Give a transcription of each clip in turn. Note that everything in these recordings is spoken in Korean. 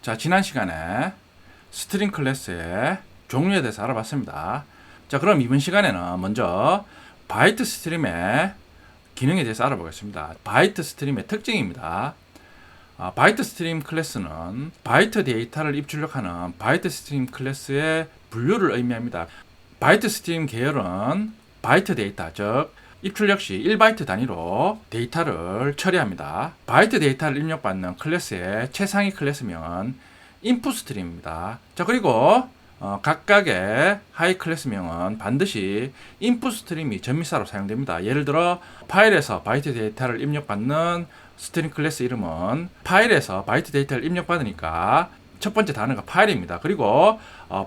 자, 지난 시간에 스트링 클래스의 종류에 대해서 알아봤습니다. 자, 그럼 이번 시간에는 먼저 바이트 스트림의 기능에 대해서 알아보겠습니다. 바이트 스트림의 특징입니다. 바이트 스트림 클래스는 바이트 데이터를 입출력하는 바이트 스트림 클래스의 분류를 의미합니다. 바이트 스트림 계열은 바이트 데이터, 즉 입출력 시 1바이트 단위로 데이터를 처리합니다. 바이트 데이터를 입력받는 클래스의 최상위 클래스명은 인풋 스트림입니다. 자, 그리고 각각의 하이 클래스명은 반드시 인풋 스트림이 전미사로 사용됩니다. 예를 들어 파일에서 바이트 데이터를 입력받는 스트림 클래스 이름은 파일에서 바이트 데이터를 입력받으니까 첫 번째 단어가 파일입니다. 그리고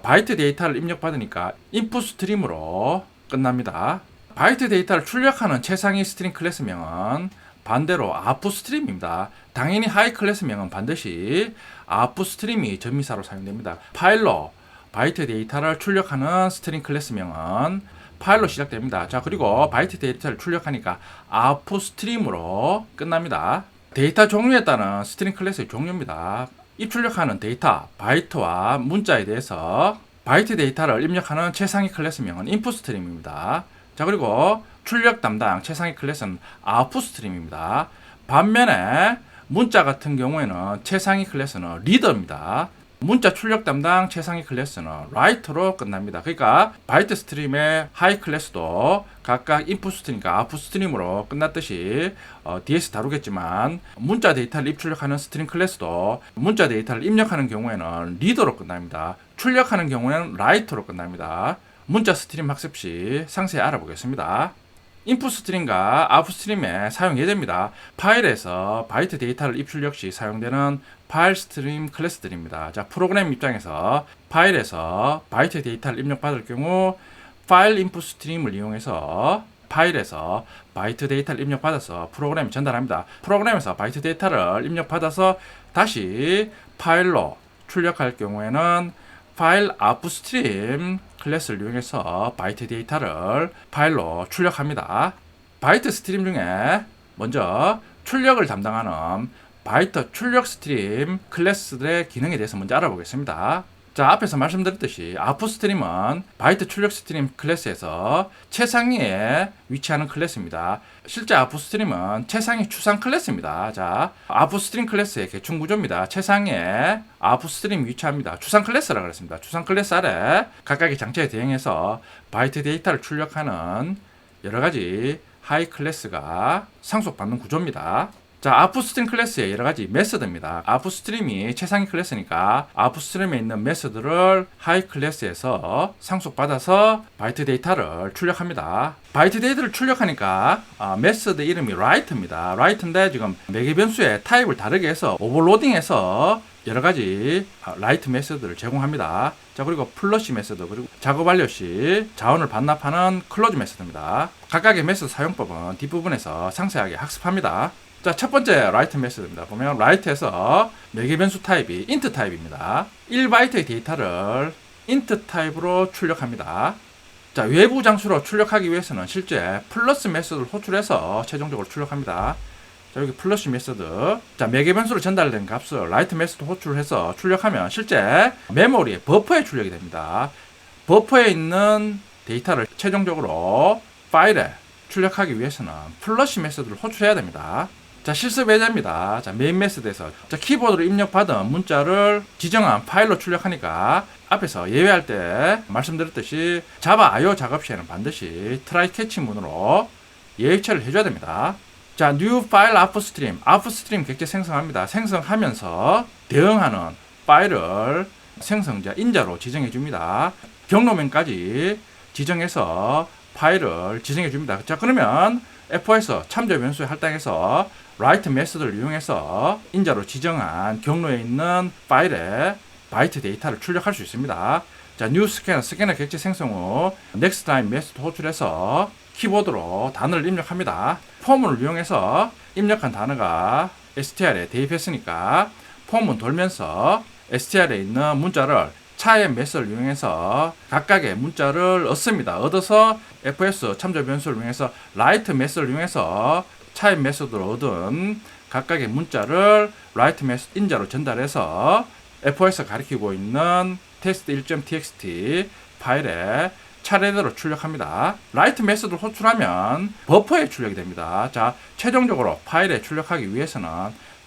바이트 데이터를 입력받으니까 인풋 스트림으로 끝납니다. 바이트 데이터를 출력하는 최상위 스트링 클래스명은 반대로 아웃풋 스트림입니다. 당연히 하이 클래스명은 반드시 아웃풋 스트림이 전미사로 사용됩니다. 파일로 바이트 데이터를 출력하는 스트링 클래스명은 파일로 시작됩니다. 자, 그리고 바이트 데이터를 출력하니까 아웃풋 스트림으로 끝납니다. 데이터 종류에 따른 스트링 클래스의 종류입니다. 입출력하는 데이터, 바이트와 문자에 대해서 바이트 데이터를 입력하는 최상위 클래스명은 인풋 스트림입니다. 자, 그리고 출력 담당 최상위 클래스는 아웃풋 스트림입니다. 반면에 문자 같은 경우에는 최상위 클래스는 리더입니다. 문자 출력 담당 최상위 클래스는 라이터로 끝납니다. 그러니까 바이트 스트림의 하이 클래스도 각각 인풋 스트림과 아웃풋 스트림으로 끝났듯이 뒤에서 다루겠지만 문자 데이터를 입출력하는 스트림 클래스도 문자 데이터를 입력하는 경우에는 리더로 끝납니다. 출력하는 경우에는 라이터로 끝납니다. 문자 스트림 학습 시 상세히 알아보겠습니다. 인풋 스트림과 아웃풋 스트림의 사용 예제입니다. 파일에서 바이트 데이터를 입출력 시 사용되는 파일 스트림 클래스들입니다. 자, 프로그램 입장에서 파일에서 바이트 데이터를 입력받을 경우 파일 인풋 스트림을 이용해서 파일에서 바이트 데이터를 입력받아서 프로그램에 전달합니다. 프로그램에서 바이트 데이터를 입력받아서 다시 파일로 출력할 경우에는 파일 아웃풋 스트림 클래스를 이용해서 바이트 데이터를 파일로 출력합니다. 바이트 스트림 중에 먼저 출력을 담당하는 바이트 출력 스트림 클래스들의 기능에 대해서 먼저 알아보겠습니다. 자, 앞에서 말씀드렸듯이 아웃풋 스트림은 바이트 출력 스트림 클래스에서 최상위에 위치하는 클래스입니다. 실제 아웃풋 스트림은 최상위 추상 클래스입니다. 자, 아웃풋 스트림 클래스의 개충 구조입니다. 최상위에 아웃풋 스트림이 위치합니다. 추상 클래스라고 했습니다. 추상 클래스 아래 각각의 장치에 대응해서 바이트 데이터를 출력하는 여러 가지 하이 클래스가 상속받는 구조입니다. 자, 아웃풋 스트림 클래스의 여러 가지 메서드입니다. 아웃풋 스트림이 최상위 클래스니까 아웃풋 스트림에 있는 메서드를 하이 클래스에서 상속받아서 바이트 데이터를 출력합니다. 바이트 데이터를 출력하니까 메서드 이름이 write입니다. write인데 지금 매개 변수의 타입을 다르게 해서 오버로딩해서 여러 가지 라이트 메서드를 제공합니다. 자, 그리고 플러시 메서드, 그리고 작업 완료 시 자원을 반납하는 클로즈 메서드입니다. 각각의 메서드 사용법은 뒷부분에서 상세하게 학습합니다. 자, 첫 번째 write 메서드입니다. 보면 write에서 매개 변수 타입이 int 타입입니다. 1바이트의 데이터를 int 타입으로 출력합니다. 자, 외부 장수로 출력하기 위해서는 실제 플러스 메서드를 호출해서 최종적으로 출력합니다. 자, 여기 플러시 메서드. 자, 매개 변수로 전달된 값을 write 메서드 호출해서 출력하면 실제 메모리의 버퍼에 출력이 됩니다. 버퍼에 있는 데이터를 최종적으로 파일에 출력하기 위해서는 플러시 메서드를 호출해야 됩니다. 자, 실습 예제입니다. 자, 메인 메서드에서 키보드로 입력받은 문자를 지정한 파일로 출력하니까 앞에서 예외할 때 말씀드렸듯이 자바 IO 작업 시에는 반드시 트라이 캐치 문으로 예외처리를 해줘야 됩니다. 자, new file output stream 객체 생성합니다. 생성하면서 대응하는 파일을 생성자 인자로 지정해 줍니다. 경로명까지 지정해서 파일을 지정해 줍니다. 자, 그러면 F4에서 참조 변수에 할당해서 write 메서드를 이용해서 인자로 지정한 경로에 있는 파일에 바이트 데이터를 출력할 수 있습니다. 자, new 스캐너 객체 생성 후 next time 메서드 호출해서 키보드로 단어를 입력합니다. 폼을 이용해서 입력한 단어가 str에 대입했으니까 폼은 돌면서 str에 있는 문자를 차의 메서드를 이용해서 각각의 문자를 얻습니다. 얻어서 fs 참조 변수를 이용해서 write 메서드를 이용해서 차의 메서드로 얻은 각각의 문자를 write 메서드 인자로 전달해서 FOS가 가리키고 있는 test1.txt 파일에 차례대로 출력합니다. 라이트 메소드를 호출하면 버퍼에 출력이 됩니다. 자, 최종적으로 파일에 출력하기 위해서는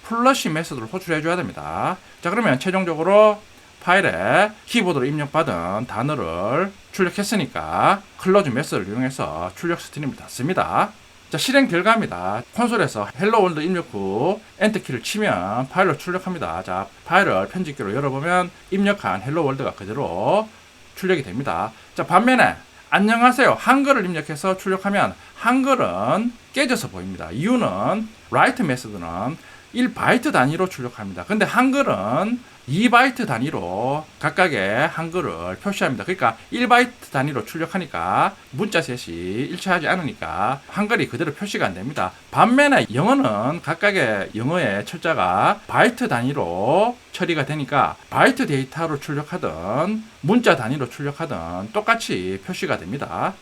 플러시 메소드를 호출해 줘야 됩니다. 자, 그러면 최종적으로 파일에 키보드로 입력받은 단어를 출력했으니까 클로즈 메소드를 이용해서 출력 스트림을 닫습니다. 자, 실행 결과입니다. 콘솔에서 헬로 월드 입력 후 엔터키를 치면 파일로 출력합니다. 자, 파일을 편집기로 열어보면 입력한 헬로 월드가 그대로 출력이 됩니다. 자, 반면에 안녕하세요 한글을 입력해서 출력하면 한글은 깨져서 보입니다. 이유는 라이트 메소드는 1바이트 단위로 출력합니다. 근데 한글은 2바이트 단위로 각각의 한글을 표시합니다. 그러니까 1바이트 단위로 출력하니까 문자셋이 일치하지 않으니까 한글이 그대로 표시가 안 됩니다. 반면에 영어는 각각의 영어의 철자가 바이트 단위로 처리가 되니까 바이트 데이터로 출력하든 문자 단위로 출력하든 똑같이 표시가 됩니다.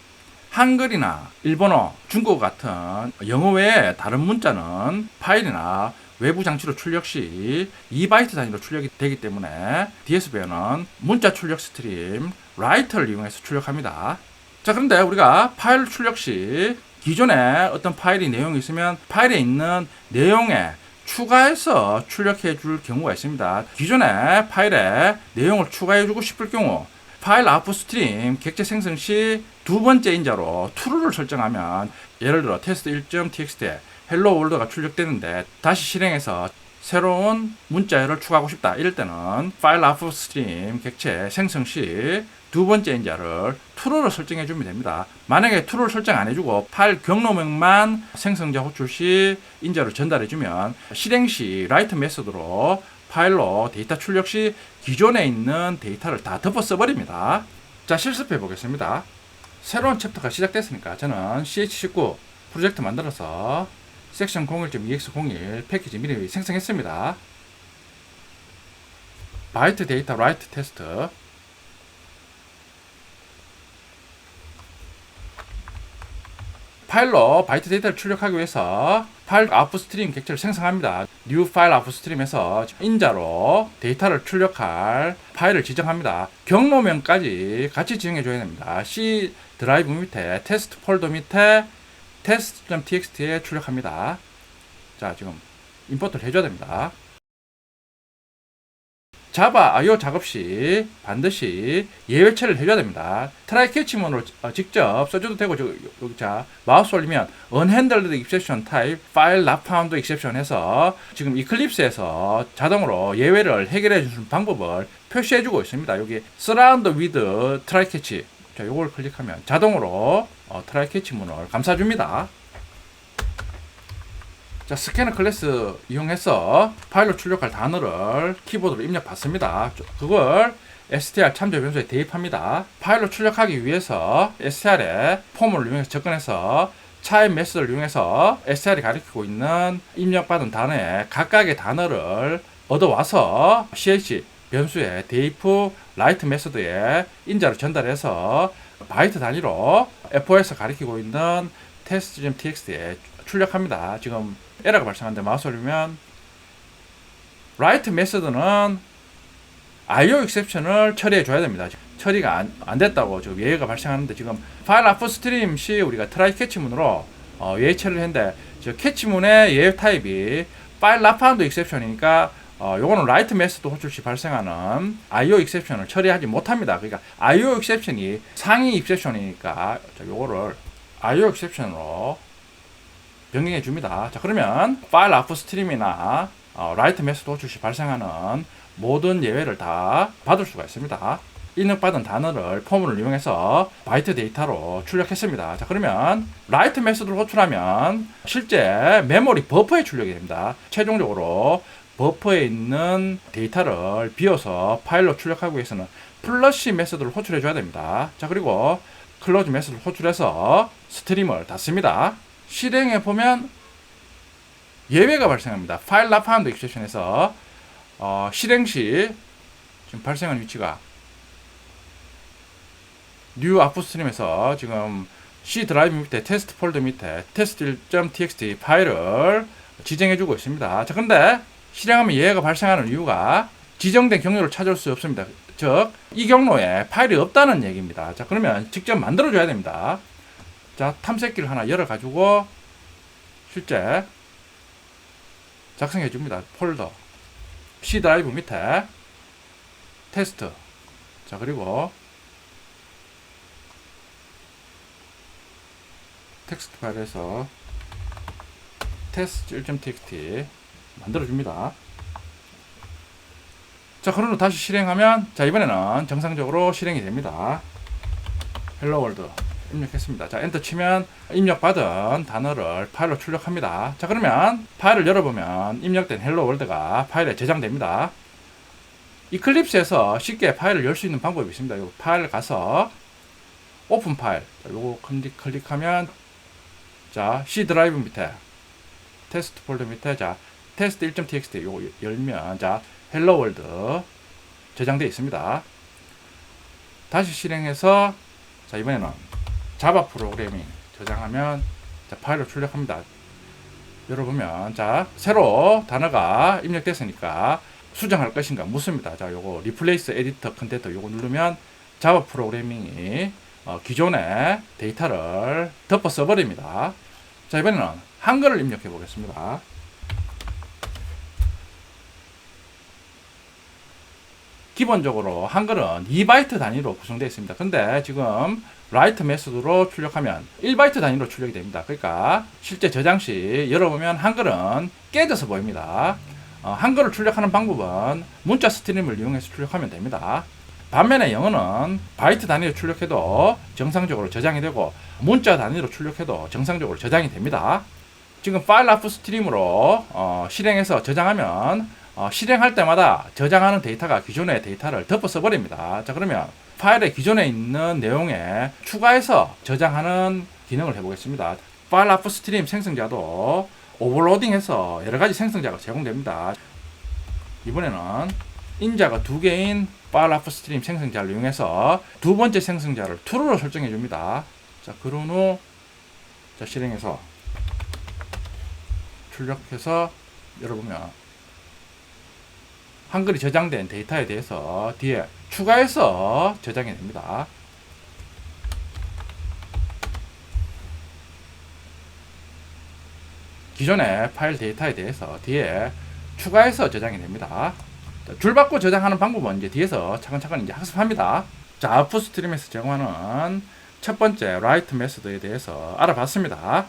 한글이나 일본어, 중국어 같은 영어 외에 다른 문자는 파일이나 외부 장치로 출력 시 2바이트 단위로 출력이 되기 때문에 DSB에는 문자 출력 스트림 라이터를 이용해서 출력합니다. 자, 그런데 우리가 파일 출력 시 기존에 어떤 파일이 내용이 있으면 파일에 있는 내용에 추가해서 출력해 줄 경우가 있습니다. 기존에 파일에 내용을 추가해 주고 싶을 경우 파일 아웃풋 스트림 객체 생성 시 두 번째 인자로 true를 설정하면 예를 들어 test1.txt에 헬로 월드가 출력되는데 다시 실행해서 새로운 문자열을 추가하고 싶다. 이럴 때는 파일 아웃풋 스트림 객체 생성 시 두 번째 인자를 true로 설정해 주면 됩니다. 만약에 true를 설정 안 해주고 파일 경로명만 생성자 호출 시 인자를 전달해 주면 실행 시 라이트 메소드로 파일로 데이터 출력 시 기존에 있는 데이터를 다 덮어 써버립니다. 자, 실습해 보겠습니다. 새로운 챕터가 시작됐으니까 저는 ch19 프로젝트 만들어서 섹션 01.ex01 패키지 미리 생성했습니다. 바이트 데이터 라이트 테스트 파일로 바이트 데이터를 출력하기 위해서 파일 아웃풋 스트림 객체를 생성합니다. new 파일 아웃풋 스트림에서 인자로 데이터를 출력할 파일을 지정합니다. 경로명까지 같이 지정해 줘야 됩니다. C 드라이브 밑에 테스트 폴더 밑에 test.txt에 출력합니다. 자, 지금 임포트를 해줘야 됩니다. 자바 IO 작업 시 반드시 예외 처리를 해줘야 됩니다. 트라이 캐치문으로 직접 써줘도 되고, 여기 자 마우스 올리면 unhandled exception type file not found exception 해서 지금 이클립스에서 자동으로 예외를 해결해 주는 방법을 표시해 주고 있습니다. 여기 surround with try catch, 자, 요걸 클릭하면 자동으로 트라이 캐치문을 감싸줍니다. 자, 스캐너 클래스 이용해서 파일로 출력할 단어를 키보드로 입력 받습니다. 그걸 str 참조 변수에 대입합니다. 파일로 출력하기 위해서 str에 폼을 이용해서 접근해서 차입 메소드를 이용해서 str이 가리키고 있는 입력받은 단어에 각각의 단어를 얻어와서 ch 변수에 대입 후 라이트 메소드에 인자로 전달해서 바이트 단위로 FOS 가리키고 있는 test.txt에 출력합니다. 지금 에러가 발생하는데 마우스 올리면 라이트 메소드는 IO exception을 처리해 줘야 됩니다. 처리가 안 됐다고 지금 예외가 발생하는데 지금 파일 아웃풋 스트림 시 우리가 트라이 캐치문으로 예외 처리를 했는데 저 캐치문의 예외 타입이 파일 not found exception이니까 요거는 라이트 메소드 호출 시 발생하는 IO exception을 처리하지 못합니다. 그러니까 IO exception이 상위 exception이니까 요거를 IO exception으로 변경해 줍니다. 자, 그러면 파일 아웃풋 스트림이나 라이트 메소드 호출 시 발생하는 모든 예외를 다 받을 수가 있습니다. 입력받은 단어를 폼을 이용해서 바이트 데이터로 출력했습니다. 자, 그러면 라이트 메소드를 호출하면 실제 메모리 버퍼에 출력이 됩니다. 최종적으로 버퍼에 있는 데이터를 비워서 파일로 출력하기 위해서는 플러시 메소드를 호출해 줘야 됩니다. 자, 그리고 클로즈 메소드를 호출해서 스트림을 닫습니다. 실행해 보면 예외가 발생합니다. 파일 not found exception에서 실행 시 지금 발생한 위치가 new output 스트림에서 지금 C 드라이브 밑에 테스트 폴더 밑에 test1.txt 파일을 지정해 주고 있습니다. 자, 근데 실행하면 예외가 발생하는 이유가 지정된 경로를 찾을 수 없습니다. 즉, 이 경로에 파일이 없다는 얘기입니다. 자, 그러면 직접 만들어줘야 됩니다. 자, 탐색기를 하나 열어가지고 실제 작성해 줍니다. 폴더 C 드라이브 밑에 테스트. 자, 그리고 텍스트 파일에서 test 1.txt 만들어 줍니다. 자, 그런 후 다시 실행하면, 자, 이번에는 정상적으로 실행이 됩니다. 헬로 월드 입력했습니다. 자, 엔터 치면 입력받은 단어를 파일로 출력합니다. 자, 그러면 파일을 열어보면 입력된 헬로 월드가 파일에 저장됩니다. 이클립스에서 쉽게 파일을 열 수 있는 방법이 있습니다. 요 파일 가서 오픈 파일, 요거 클릭하면, 자, C 드라이브 밑에 테스트 폴더 밑에, 자, 테스트 1.txt 요거 열면, 자, 헬로 월드 저장되어 있습니다. 다시 실행해서, 자, 이번에는 자바 프로그래밍 저장하면, 자, 파일을 출력합니다. 열어보면, 자, 새로 단어가 입력됐으니까 수정할 것인가 묻습니다. 자, 요거 리플레이스 에디터 컨텐트 요거 누르면 자바 프로그래밍이 기존의 데이터를 덮어 써버립니다. 자, 이번에는 한글을 입력해 보겠습니다. 기본적으로 한글은 2바이트 단위로 구성되어 있습니다. 근데 지금 라이트 메소드로 출력하면 1바이트 단위로 출력이 됩니다. 그러니까 실제 저장 시 열어보면 한글은 깨져서 보입니다. 한글을 출력하는 방법은 문자 스트림을 이용해서 출력하면 됩니다. 반면에 영어는 바이트 단위로 출력해도 정상적으로 저장이 되고 문자 단위로 출력해도 정상적으로 저장이 됩니다. 지금 파일 라프 스트림으로 실행해서 저장하면 실행할 때마다 저장하는 데이터가 기존의 데이터를 덮어 써버립니다. 자, 그러면 파일에 기존에 있는 내용에 추가해서 저장하는 기능을 해보겠습니다. 파일 라프 스트림 생성자도 오버로딩해서 여러가지 생성자가 제공됩니다. 이번에는 인자가 2개인 파일 라프 스트림 생성자를 이용해서 두 번째 생성자를 true로 설정해 줍니다. 자, 그런 후, 자, 실행해서 출력해서 열어보면 한글이 저장된 데이터에 대해서 뒤에 추가해서 저장이 됩니다. 기존의 파일 데이터에 대해서 뒤에 추가해서 저장이 됩니다. 줄받고 저장하는 방법은 이제 뒤에서 차근차근 이제 학습합니다. 자, 아웃풋 스트림에서 제공하는 첫 번째 라이트 메소드에 대해서 알아봤습니다.